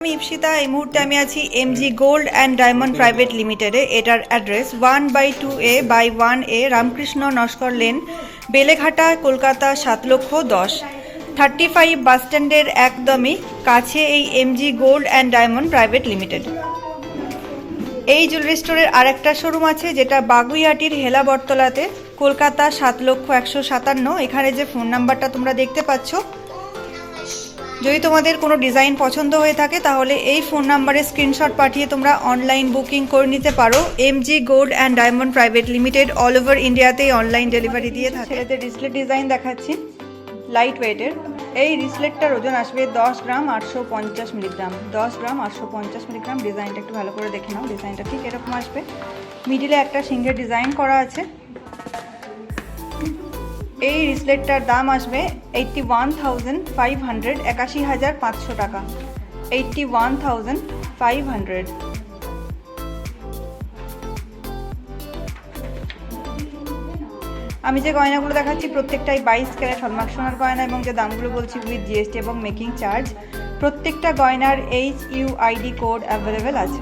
আমি ইপসিতা। এই মুহূর্তে আমি আছি MG gold and diamond private লিমিটেডে। এটার address 1/2A/1A Ramakrishna Naskar lane, Beleghata, Kolkata 7,10,000। 35 বাস স্ট্যান্ডের একদমই কাছে এই MG gold and diamond private limited. এই জুয়েলারি স্টোরের আরেকটা শোরুম আছে যেটা বাগুইহাটির হেলা বটতলাতে, কলকাতা 7,01,57। এখানে যে ফোন নাম্বারটা তোমরা দেখতে পাচ্ছ, যদি তোমাদের কোনো ডিজাইন পছন্দ হয়ে থাকে তাহলে এই ফোন নাম্বারে স্ক্রিনশট পাঠিয়ে তোমরা অনলাইন বুকিং করে নিতে পারো। MG gold and diamond private limited all over ইন্ডিয়াতেই অনলাইন ডেলিভারি দিয়ে থাকে। ছেলেদের রিসলেট ডিজাইন দেখাচ্ছি, লাইট ওয়েটের। এই রিসলেটটার ওজন আসবে 10 গ্রাম 850 মিলিগ্রাম। 10 গ্রাম 850 মিলিগ্রাম। ডিজাইনটা একটু ভালো করে দেখে নাও। ডিজাইনটা ঠিক এরকম আসবে। মিডিলে একটা সিংহের ডিজাইন করা আছে। এই রিসলেটটার দাম আসবে 81,500, 81,500 টাকা। 81,500। আমি যে গয়নাগুলো দেখাচ্ছি প্রত্যেকটাই 22 ক্যারেট হলমার্ক সোনার গয়না, এবং যে দামগুলো বলছি উইথ জিএসটি এবং মেকিং চার্জ। প্রত্যেকটা গয়নার HUID কোড অ্যাভেলেবেল আছে।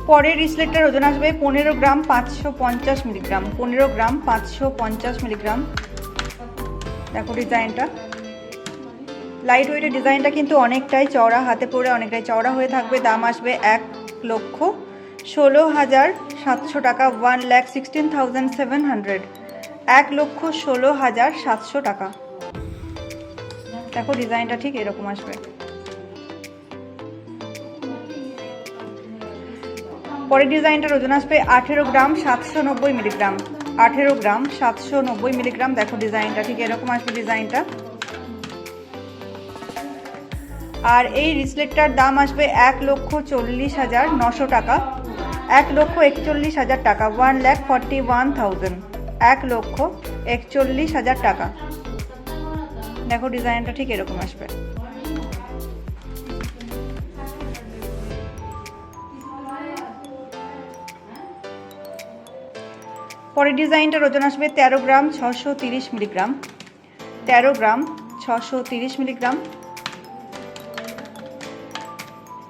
পরের রিসলেটটার ওজন আসবে 15 গ্রাম 550 মিলিগ্রাম। 15 গ্রাম 550 মিলিগ্রাম। দেখো ডিজাইনটা, লাইট ওয়েটের ডিজাইনটা কিন্তু অনেকটাই চওড়া, হাতে পরে অনেকটাই চওড়া হয়ে থাকবে। দাম আসবে 1,16,700 টাকা। 1,16,700। 1,16,700 টাকা। দেখো ডিজাইনটা ঠিক এরকম আসবে। পরের ডিজাইনটার ওজন আসবে 18 গ্রাম 790 মিলিগ্রাম। 18 গ্রাম 790 মিলিগ্রাম। দেখো ডিজাইনটা ঠিক এরকম আসবে ডিজাইনটা। আর এই রিসলেটটার দাম আসবে 1,40,900 টাকা। 1,41,000 টাকা। 1,41,000। 1,41,000 টাকা। দেখো ডিজাইনটা ঠিক এরকম আসবে। পরের ডিজাইনটার ওজন আসবে 13 গ্রাম 630 মিলিগ্রাম। 13 গ্রাম 630 মিলিগ্রাম।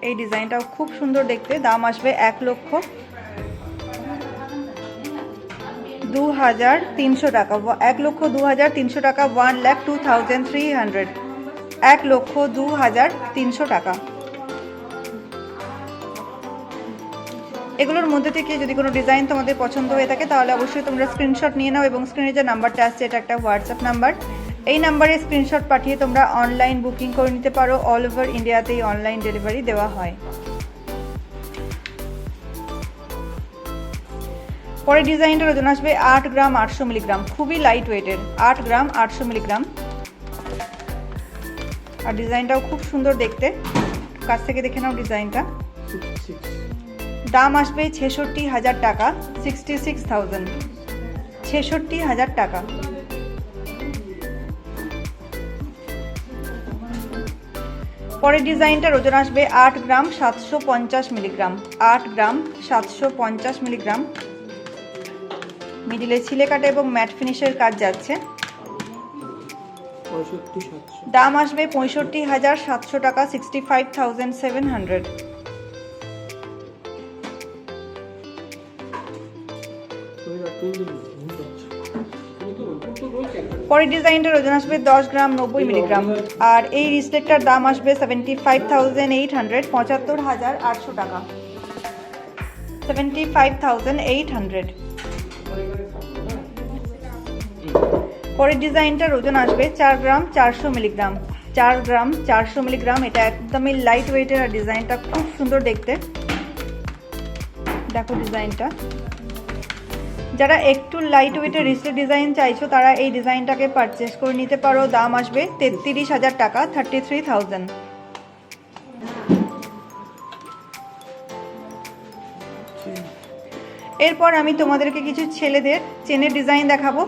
এই ডিজাইনটাও খুব সুন্দর দেখতে। দাম আসবে 1,02,300 টাকা। 1,02,300 টাকা। 1,02,300। 1,02,300 টাকা। এগুলোর মধ্যে থেকে যদি কোনো ডিজাইন তোমাদের পছন্দ হয়ে থাকে তাহলে অবশ্যই তোমরা স্ক্রিনশট নিয়ে নাও, এবং স্ক্রিনে যে নাম্বারটা আসছে এটা একটা হোয়াটসঅ্যাপ নাম্বার। এই নাম্বারে স্ক্রিনশট পাঠিয়ে তোমরা অনলাইন বুকিং করে নিতে পারো। অল ওভার ইন্ডিয়াতেই অনলাইন ডেলিভারি দেওয়া হয়। পরের ডিজাইনটার ওজন আসবে 8 গ্রাম 800 মিলিগ্রাম। খুবই লাইট ওয়েটের। 8 গ্রাম 800 মিলিগ্রাম। আর ডিজাইনটাও খুব সুন্দর দেখতে। কাছ থেকে দেখে নাও ডিজাইনটা। দাম আসবে 66,000 টাকা। 66,000। 66,000 টাকা। পরের ডিজাইনটার ওজন আসবে 8 গ্রাম 750 মিলিগ্রাম। 8 গ্রাম 750 মিলিগ্রাম। মিডিলে ছিলে কাটা এবং ম্যাট ফিনিশের কাজ যাচ্ছে। দাম আসবে 65,700 টাকা। 65,700। পরের ডিজাইনটার ওজন আসবে 10 গ্রাম 90 মিলিগ্রাম। আর এই রিসলেটটার দাম আসবে 75,800। 75,800 টাকা। 75,800। পরের ডিজাইনটার ওজন আসবে 4 গ্রাম 400 মিলিগ্রাম। 4 গ্রাম 400 মিলিগ্রাম। এটা একদমই লাইট ওয়েটের আর ডিজাইনটা খুব সুন্দর দেখতে। দেখো ডিজাইনটা। যারা একটু লাইট ওয়েটের রিসলেট ডিজাইন চাইছো তারা এই ডিজাইনটাকে পারচেস করে নিতে পারো। দাম আসবে 33,000 টাকা। 33,000। এরপর আমি তোমাদেরকে কিছু ছেলেদের চেনের ডিজাইন দেখাবো।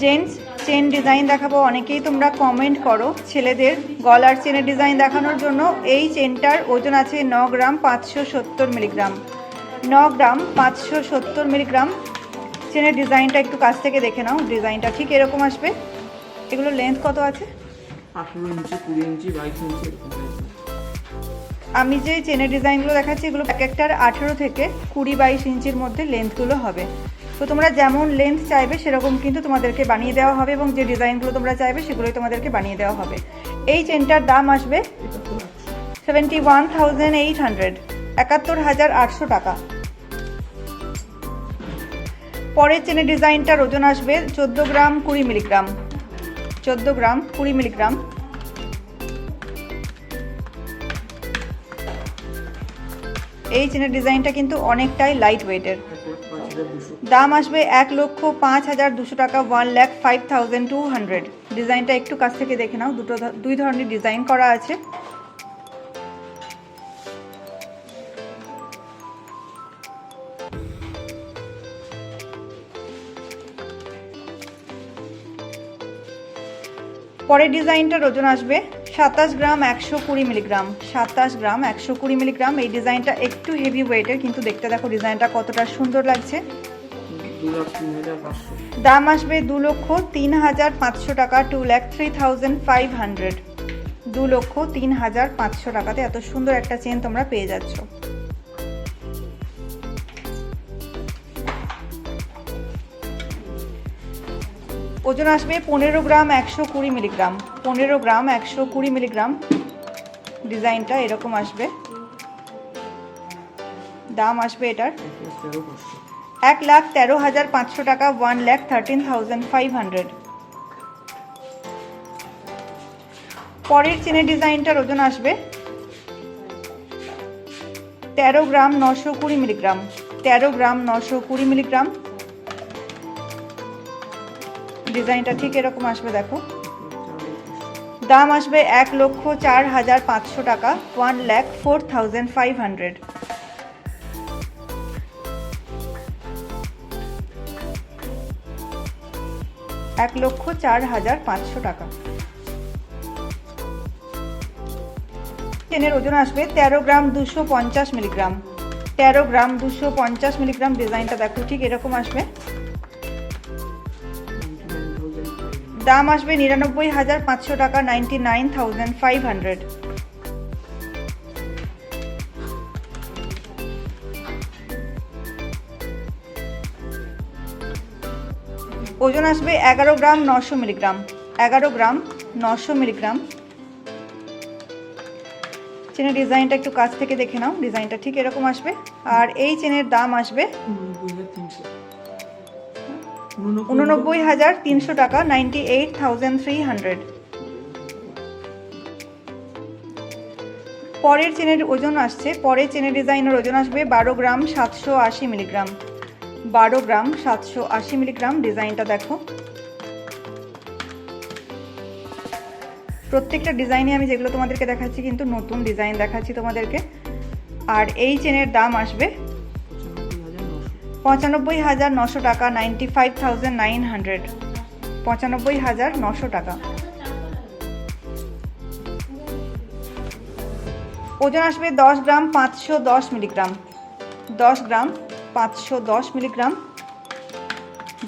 জেন্টস চেন ডিজাইন দেখাবো। অনেকেই তোমরা কমেন্ট করো ছেলেদের গলার চেনের ডিজাইন দেখানোর জন্য। এই চেনটার ওজন আছে 9 গ্রাম 570 মিলিগ্রাম। 9 গ্রাম 570 মিলিগ্রাম। চেনের ডিজাইনটা একটু কাছ থেকে দেখে নাও। ডিজাইনটা ঠিক এরকম আসবে। এগুলো লেন্থ কত আছে? 18 ইঞ্চি, 20 ইঞ্চি, 22 ইঞ্চি এরকম আছে। আমি যে চেনের ডিজাইনগুলো দেখাচ্ছি এগুলো এক একটার 18 থেকে 20-22 ইঞ্চির মধ্যে লেন্থগুলো হবে। তো তোমরা যেমন লেন্থ চাইবে সেরকম কিন্তু তোমাদেরকে বানিয়ে দেওয়া হবে, এবং যে ডিজাইনগুলো তোমরা চাইবে সেগুলোই তোমাদেরকে বানিয়ে দেওয়া হবে। এই চেনটার দাম আসবে 71,800, 71,800 টাকা। পরের চেনের ডিজাইনটার ওজন আসবে 14 গ্রাম 20 মিলিগ্রাম, 14 গ্রাম 20 মিলিগ্রাম। এই চেনের ডিজাইনটা কিন্তু অনেকটাই লাইট ওয়েটের। দাম আসবে 1,05,200 টাকা, 1,05,200। ডিজাইনটা একটু কাছ থেকে দেখে নাও, দুই ধরনের ডিজাইন করা আছে। পরের ডিজাইনটার ওজন আসবে 27 গ্রাম 120 মিলিগ্রাম, 27 গ্রাম 120 মিলিগ্রাম। এই ডিজাইনটা একটু হেভি ওয়েটের, কিন্তু দেখতে দেখো ডিজাইনটা কতটা সুন্দর লাগছে। দাম আসবে 2,03,500 টাকা, 2,03,500। 2,03,500 টাকাতে এত সুন্দর একটা চেন তোমরা পেয়ে যাচ্ছ। ওজন আসবে 15 গ্রাম 120 মিলিগ্রাম, 15 গ্রাম 120 মিলিগ্রাম। ডিজাইনটা এরকম আসবে। দাম আসবে এটার 1,13,500 টাকা, 1,13,500। পরের চেনের ডিজাইনটার ওজন আসবে 13 গ্রাম 920 মিলিগ্রাম, 13 গ্রাম 920 মিলিগ্রাম। ডিজাইনটা ঠিক এরকম আসবে দেখো। দাম আসবে 1,04,500 টাকা, 1,04,500। $1,04,500 টাকা। চেনের ওজন আসবে 13 গ্রাম 250 মিলিগ্রাম, 13 গ্রাম 250 মিলিগ্রাম। ডিজাইনটা দেখো ঠিক এরকম আসবে। দাম আসবে 99,500 টাকা, 99,500। ওজন আসবে 11 গ্রাম 900 মিলিগ্রাম, 11 গ্রাম 900 মিলিগ্রাম। চেনের ডিজাইনটা একটু কাছ থেকে দেখে নাও, ডিজাইনটা ঠিক এরকম আসবে। আর এই চেনের দাম আসবে 89,300 টাকা, 98,300। পরের চেনের ওজন আসছে, পরের চেনের ডিজাইনের ওজন আসবে 12 গ্রাম 780 মিলিগ্রাম, 12 গ্রাম 780 মিলিগ্রাম। ডিজাইনটা দেখো। প্রত্যেকটা ডিজাইনে আমি যেগুলো তোমাদেরকে দেখাচ্ছি কিন্তু নতুন ডিজাইন দেখাচ্ছি তোমাদেরকে। আর এই চেনের দাম আসবে 95,900 টাকা, 95,900, 95,900 টাকা। ওজন আসবে 10 গ্রাম 510 মিলিগ্রাম, 10 গ্রাম 510 মিলিগ্রাম।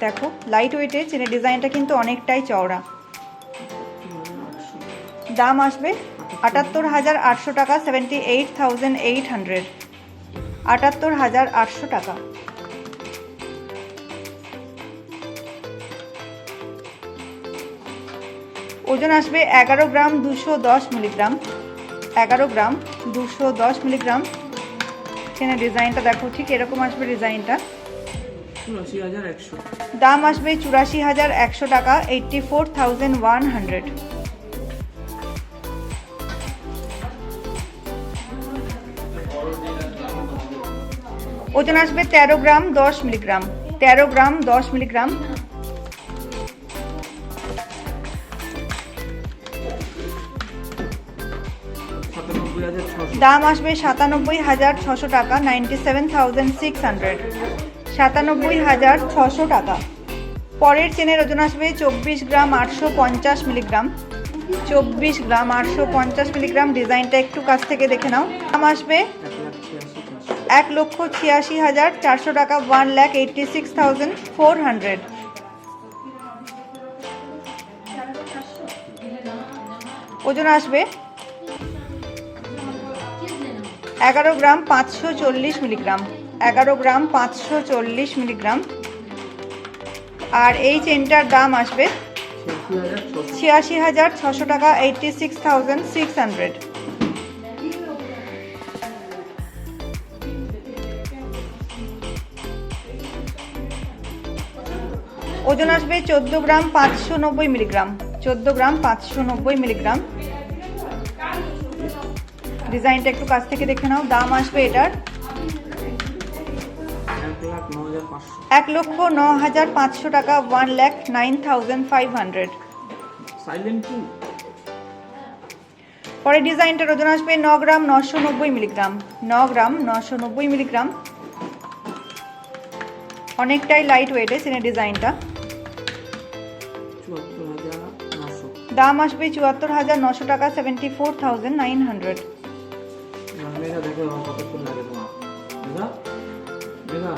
দেখো লাইট ওয়েটের চেনের ডিজাইনটা কিন্তু অনেকটাই চওড়া। দাম আসবে 78,800 টাকা, 78,800, 78,800 টাকা। ওজন আসবে 11 গ্রাম 210 মিলিগ্রাম, 11 গ্রাম 210 মিলিগ্রাম। চেনের ডিজাইনটা দেখো ঠিক এরকম আসবে ডিজাইনটা। 84,100। দাম আসবে 84,100 টাকা, 84,100। ওজন আসবে 13 গ্রাম 10 মিলিগ্রাম, 13 গ্রাম 10 মিলিগ্রাম। দাম আসবে 97,600 টাকা, 97,600, 97,600 টাকা। পরের চেনের ওজন আসবে 24 গ্রাম 850 মিলিগ্রাম, 24 গ্রাম 850 মিলিগ্রাম। ডিজাইনটা একটু কাছ থেকে দেখে নাও। দাম আসবে 1,86,400 টাকা, 1,86,400। ওজন আসবে 11 গ্রাম 540 মিলিগ্রাম, 11 গ্রাম 540 মিলিগ্রাম। আর এই চেনটার দাম আসবে 86,600 টাকা, 86,600। ওজন আসবে 14 গ্রাম 590 মিলিগ্রাম, 14 গ্রাম 590 মিলিগ্রাম। ডিজাইনটা একটু কাছ থেকে দেখে নাও। দাম আসবে এটার 1,09,500 টাকা, 1,09,500। পরে ডিজাইনটার ওজন আসবে 9 গ্রাম 990 মিলিগ্রাম, 9 গ্রাম 990 মিলিগ্রাম। অনেকটাই লাইট ওয়েটে চেনের ডিজাইনটা। দাম আসবে 74,900 টাকা, 74,900।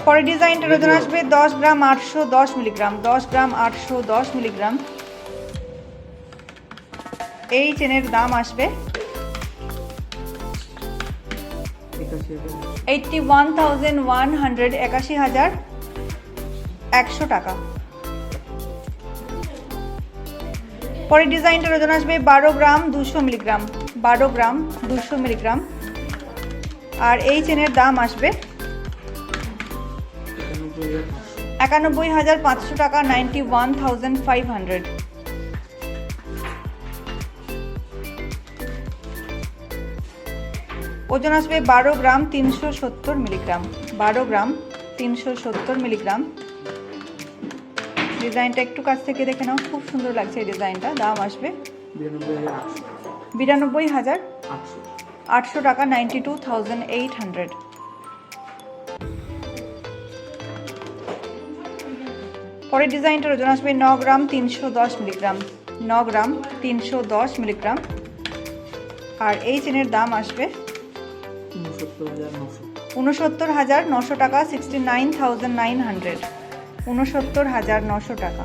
পরে ডিজাইনটার ওজন আসবে 10 গ্রাম 810 মিলিগ্রাম, 10 গ্রাম 810 মিলিগ্রাম। এই চেনের দাম আসবে 81,100, 81,100 টাকা। পরে ডিজাইনটার ওজন আসবে 12 গ্রাম 200 মিলিগ্রাম, 12 গ্রাম 200 মিলিগ্রাম। আর এই চেনের দাম আসবে 91,500 টাকা, 91,500। ওজন আসবে 12 গ্রাম 370 মিলিগ্রাম, 12 গ্রাম 370 মিলিগ্রাম। ডিজাইনটা একটু কাছ থেকে দেখে নাও, খুব সুন্দর লাগছে এই ডিজাইনটা। দাম আসবে 92,800 টাকা, 92,800। পরের ডিজাইনটার ওজন আসবে 9 গ্রাম 310 মিলিগ্রাম, 9 গ্রাম 310 মিলিগ্রাম। আর এই চেনের দাম আসবে 69,900 টাকা, 69,900, 69,900 টাকা।